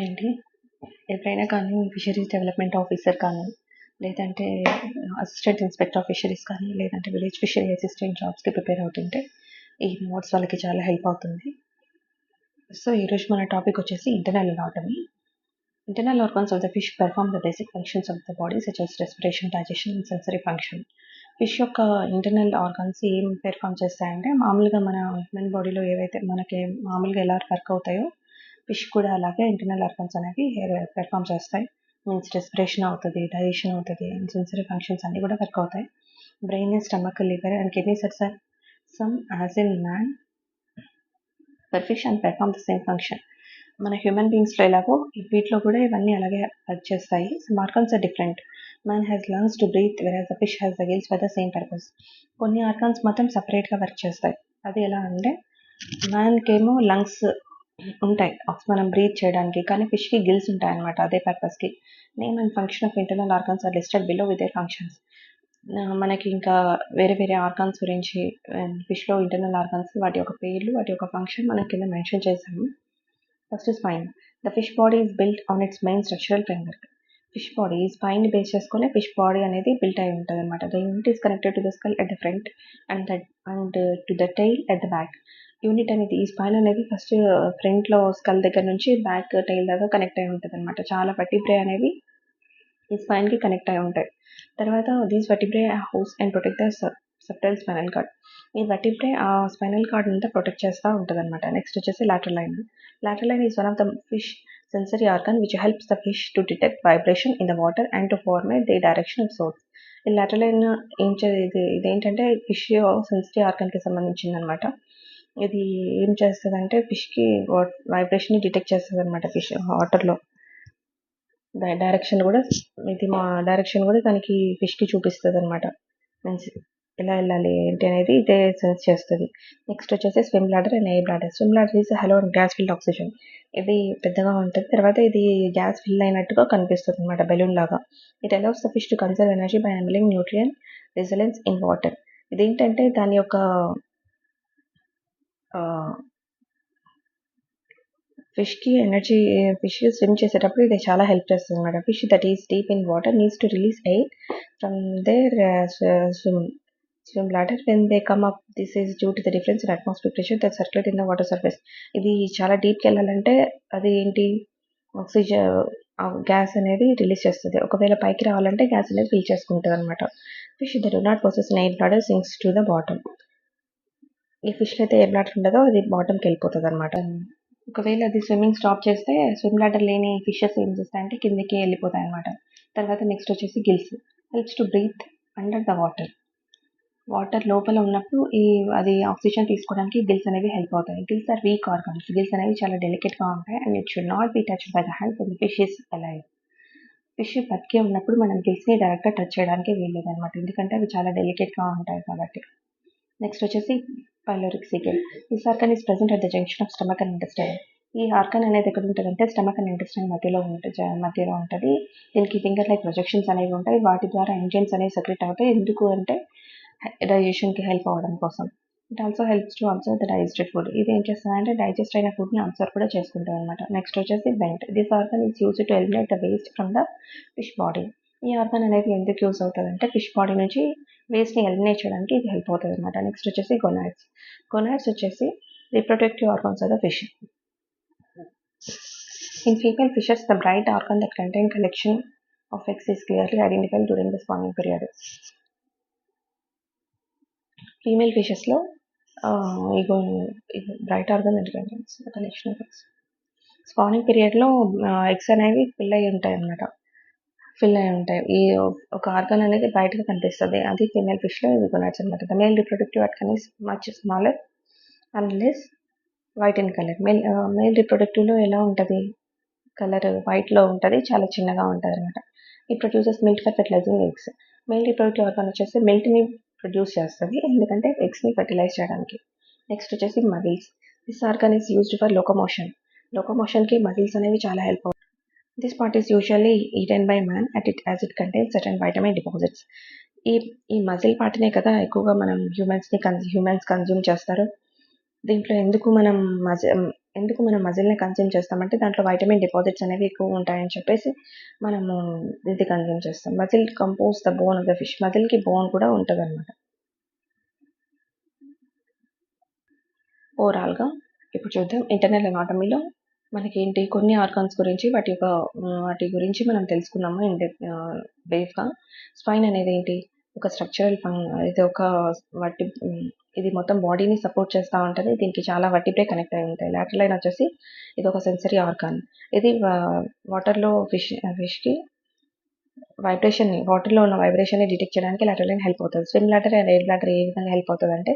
ఏంటి ఎప్పుడైనా కానీ ఫిషరీస్ డెవలప్మెంట్ ఆఫీసర్ కానీ లేదంటే అసిస్టెంట్ ఇన్స్పెక్టర్ ఆఫ్ ఫిషరీస్ కానీ లేదంటే విలేజ్ ఫిషరీ అసిస్టెంట్ జాబ్స్కి ప్రిపేర్ అవుతుంటే ఈ నోట్స్ వాళ్ళకి చాలా హెల్ప్ అవుతుంది. సో ఈరోజు మన టాపిక్ వచ్చేసి internal anatomy. Internal organs of the fish perform the basic functions of the body such as respiration, digestion and sensory function. Fish యొక్క ఇంటర్నల్ ఆర్గన్స్ ఏం పెర్ఫామ్ చేస్తాయంటే మామూలుగా మన హ్యూమన్ బాడీలో ఏవైతే మనకి మామూలుగా ఎలా వర్క్ అవుతాయో ఫిష్ కూడా అలాగే ఇంటర్నల్ ఆర్గన్స్ అనేవి పెర్ఫామ్ చేస్తాయి. మీన్స్ రెస్పిరేషన్ అవుతుంది, డైజెషన్ అవుతుంది అండ్ సెన్సరీ ఫంక్షన్స్ అన్నీ కూడా వర్క్ అవుతాయి. Brain, stomach, liver and kidneys are same as in man for fish and perform the same function. మన హ్యూమన్ బీయింగ్స్లో ఎలాగో వీటిలో కూడా ఇవన్నీ అలాగే వర్క్ చేస్తాయి. Some organs are different. Man has lungs to breathe whereas the fish has the gills for the same purpose. కొన్ని organs మాత్రం సపరేట్గా వర్క్ చేస్తాయి. అది ఎలా అంటే మ్యాన్కేమో లంగ్స్ ఉంటాయి మనం బ్రీత్ చేయడానికి, కానీ ఫిష్కి గిల్స్ ఉంటాయి అనమాట అదే పర్పస్కి. Name and function of internal organs are listed below with their functions. మనకి ఇంకా వేరే వేరే ఆర్గాన్స్ గురించి ఫిష్లో ఇంటర్నల్ ఆర్గాన్స్ వాటి యొక్క పేర్లు వాటి యొక్క ఫంక్షన్ మనం కింద మెన్షన్ చేశాము. First spine. The fish body is built on it's main structural framework. Fish body spine base చేసుకుని ఫిష్ బాడీ అనేది బిల్ట్ అయి ఉంటుంది అనమాట. The unit is connected to the skull at the front and to the tile at the back. Unit అనేది ఈ spine అనేది first ఫ్రంట్లో skull దగ్గర నుంచి బ్యాక్ టైల్ దాకా కనెక్ట్ అయి ఉంటుంది అనమాట. చాలా vertebrae అనేవి ఈ స్పైన్కి కనెక్ట్ అయి ఉంటాయి. తర్వాత these vertebrae house and protect the subtle spinal cord. ఈ vertebrae ఆ స్పైనల్ కార్డ్ అంతా ప్రొటెక్ట్ చేస్తూ ఉంటుంది అనమాట. నెక్స్ట్ వచ్చేసి lateral line. Lateral line is one of the fish sensory organ which helps the fish to detect vibration in the water and to formate the direction of source. ఈ lateral line ఇదేంటంటే fish సెన్సిటీ ఆర్గన్కి సంబంధించింది అనమాట. ఇది ఏం చేస్తుంది అంటే ఫిష్కి vibration detect చేస్తుంది అనమాట. ఫిష్ వాటర్లో డైరెక్షన్ కూడా మా డైరెక్షన్ కూడా దానికి ఫిష్కి చూపిస్తుంది అనమాట. మీన్స్ ఎలా వెళ్ళాలి ఏంటి అనేది ఇదే సెన్స్ చేస్తుంది. నెక్స్ట్ వచ్చేసి swim bladder and air bladder. Swim bladder is hollow gas filled oxygen. ఇది పెద్దగా ఉంటుంది, తర్వాత ఇది గ్యాస్ ఫిల్ అయినట్టుగా కనిపిస్తుంది అనమాట, బెలూన్ లాగా. It allows the fish to conserve energy by emitting nutrient resilience in water. ఇదేంటంటే దాని యొక్క ఫిష్కి ఎనర్జీ, ఫిష్ స్విమ్ చేసేటప్పుడు ఇది చాలా హెల్ప్ చేస్తుంది అనమాట. Fish that is deep in water needs to release air from there swim bladder when they come up. This is due to the difference in atmospheric pressure that circulate in the water surface. ఇది చాలా డీప్కి వెళ్ళాలంటే అది ఏంటి oxygen gas అనేది release చేస్తుంది. ఒకవేళ పైకి రావాలంటే గ్యాస్ అనేది ఫిల్ చేసుకుంటుంది అనమాట. Fish that do not possess an air bladder sinks to the bottom. ఈ ఫిష్లో అయితే ఎయిర్ బ్లాడర్ ఉండదో అది బాటమ్కి వెళ్ళిపోతుంది అనమాట. ఒకవేళ అది స్విమ్మింగ్ స్టాప్ చేస్తే స్విమ్ బ్లాడర్ లేని ఫిషెస్ ఏం చేస్తాయంటే కిందకి వెళ్ళిపోతాయి అనమాట. తర్వాత నెక్స్ట్ వచ్చేసి gills. Helps to breathe under the water. Water లోపల ఉన్నప్పుడు అది ఆక్సిజన్ తీసుకోవడానికి గిల్స్ అనేవి హెల్ప్ అవుతాయి. Gills are weak organs. Gills అనేవి చాలా డెలికేట్గా ఉంటాయి and it should not be touched by the hand when the fish is alive. Fish బతికే ఉన్నప్పుడు మనం గిల్స్ని డైరెక్ట్గా టచ్ చేయడానికి వీల్లేదు అనమాట, ఎందుకంటే అవి చాలా డెలికేట్గా ఉంటాయి కాబట్టి. నెక్స్ట్ వచ్చేసి pyloric sickle. This organ is present at the junction of stomach and intestine. ఈ ఆర్గన్ అనేది ఎక్కడ ఉంటుందంటే స్టమక్ అండ్ ఇంటెస్టైన్ మధ్యలో ఉంటుంది. దీనికి ఫింగర్ లైక్ ప్రొజెక్షన్స్ అనేవి ఉంటాయి. వాటి ద్వారా ఎంజైమ్స్ అనేవి సెక్రెట్ అవుతాయి. ఎందుకు అంటే డైజెషన్కి హెల్ప్ అవ్వడం కోసం. It also helps to observe the digested food. ఇది ఏం చేస్తుందంటే డైజెస్ట్ అయిన ఫుడ్ని అబ్జర్వ్ కూడా చేసుకుంటుంది అనమాట. నెక్స్ట్ వచ్చేసి bent. This organ is use to eliminate the waste from the fish body. ఈ ఆర్గన్ అనేది ఎందుకు యూజ్ అవుతుంది అంటే ఫిష్ బాడీ నుంచి వేస్ట్ని ఎలిమినేట్ చేయడానికి ఇది హెల్ప్ అవుతుంది అనమాట. నెక్స్ట్ వచ్చేసి గొనాడ్స్. గొనాడ్స్ వచ్చేసి reproductive organs of the fish. In female fishes the bright organ that contain collection of eggs is clearly identified during the spawning period. Female ఫిషెస్లో ఇగో bright organ ఎందుకంటే collection of eggs. Spawning పీరియడ్లో eggs అనేవి fill అయి ఉంటాయి. ఈ ఒక organ అనేది బయటగా కనిపిస్తుంది, అది ఫీమేల్ ఫిష్లో ఇవి కొనాడ్స్ అనమాట. The male reproductive organ is much smaller and less white in colour. Male రిప్రొడక్టివ్లో ఎలా ఉంటుంది, కలర్ వైట్లో ఉంటుంది, చాలా చిన్నగా ఉంటుంది అనమాట. It produces milk for fertilising eggs. Male reproductive organ వచ్చేసి మిల్క్ని ప్రొడ్యూస్ చేస్తుంది, ఎందుకంటే ఎగ్స్ని ఫెర్టిలైజ్ చేయడానికి. నెక్స్ట్ వచ్చేసి muscles. This organ is used for లోకోమోషన్కి మజిల్స్ అనేవి చాలా హెల్ప్ అవుతాయి. This part is usually eaten by man as it contains certain vitamin deposits. ఈ మజిల్ పార్ట్నే కదా ఎక్కువగా మనం హ్యూమన్స్ కన్జ్యూమ్ చేస్తారు. దీంట్లో ఎందుకు మనం మజిల్ని కన్జ్యూమ్ చేస్తామంటే దాంట్లో వైటమిన్ డిపాజిట్స్ అనేవి ఎక్కువ ఉంటాయని చెప్పేసి మనము ఇది కన్జ్యూమ్ చేస్తాం. Muscle compose the bone of the fish. మజిల్కి బోన్ కూడా ఉంటుంది అనమాట. ఓవరాల్గా ఇప్పుడు చూద్దాం ఇంటర్నల్ అనాటమీలో మనకి కొన్ని ఆర్గాన్స్ గురించి వాటి గురించి మనం తెలుసుకున్నాము బ్రీఫ్గా. స్పైన్ అనేది ఏంటి, ఒక స్ట్రక్చరల్ ఇది ఒక వట్టి ఇది మొత్తం బాడీని సపోర్ట్ చేస్తూ ఉంటుంది. దీనికి చాలా వర్టిబ్రే కనెక్ట్ అయి ఉంటాయి. లాటరల్ లైన్ వచ్చేసి ఇది ఒక సెన్సరీ ఆర్గాన్. ఇది వాటర్లో ఫిష్కి వాటర్లో ఉన్న వైబ్రేషన్ని డిటెక్ట్ చేయడానికి లాటరల్ లైన్ హెల్ప్ అవుతుంది. Swim bladder and air bladder ఏ విధంగా హెల్ప్ అవుతుంది అంటే,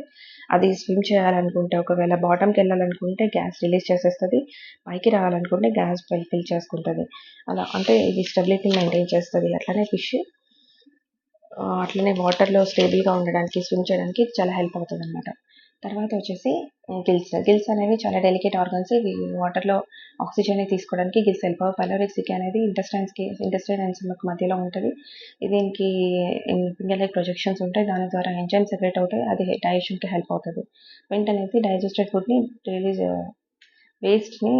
అది స్విమ్ చేయాలనుకుంటే ఒకవేళ బాటమ్కి వెళ్ళాలనుకుంటే గ్యాస్ రిలీజ్ చేసేస్తుంది, పైకి రావాలనుకుంటే గ్యాస్ ఫిల్ చేసుకుంటుంది. అలా అంటే ఇది స్టెబిలిటీ మెయింటైన్ చేస్తుంది. అట్లనే వాటర్లో స్టేబుల్గా ఉండడానికి, స్విమ్ చేయడానికి చాలా హెల్ప్ అవుతుంది అనమాట. తర్వాత వచ్చేసి గిల్స్ అనేవి చాలా డెలికేట్ ఆర్గన్స్. ఇవి వాటర్లో ఆక్సిజన్ని తీసుకోవడానికి గిల్స్ హెల్ప్ అవుతాయి. పైలోరిక్ సిటీ అనేది ఇంటెస్టైన్ అండ్ స్టమక్ మధ్యలో ఉంటుంది. దీనికి ఫింగర్ లైక్ ప్రొజెక్షన్స్ ఉంటాయి. దాని ద్వారా ఎంజైమ్స్ సెపరేట్ అవుతాయి. అది డైజెషన్కి హెల్ప్ అవుతుంది. వెంట్ అనేది డైజెస్టెడ్ ఫుడ్ని వేస్ట్ని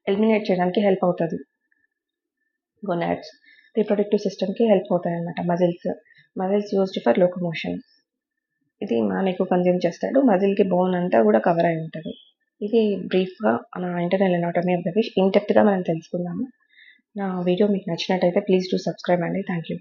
ఎలిమినేట్ చేయడానికి హెల్ప్ అవుతుంది. గొనాడ్స్ రీప్రొడక్టివ్ సిస్టమ్కి హెల్ప్ అవుతాయి అన్నమాట. Muscles used for locomotion. ఇది మ్యాన్ ఎక్కువ కన్జ్యూమ్ చేస్తాడు. మజిల్కి బోన్ అంతా కూడా కవర్ అయి ఉంటుంది. ఇది బ్రీఫ్గా నా internal anatomy of the fish in డెప్త్గా మనం తెలుసుకున్నాము. నా వీడియో మీకు నచ్చినట్టయితే ప్లీజ్ డూ సబ్స్క్రైబ్ అండి. Thank you.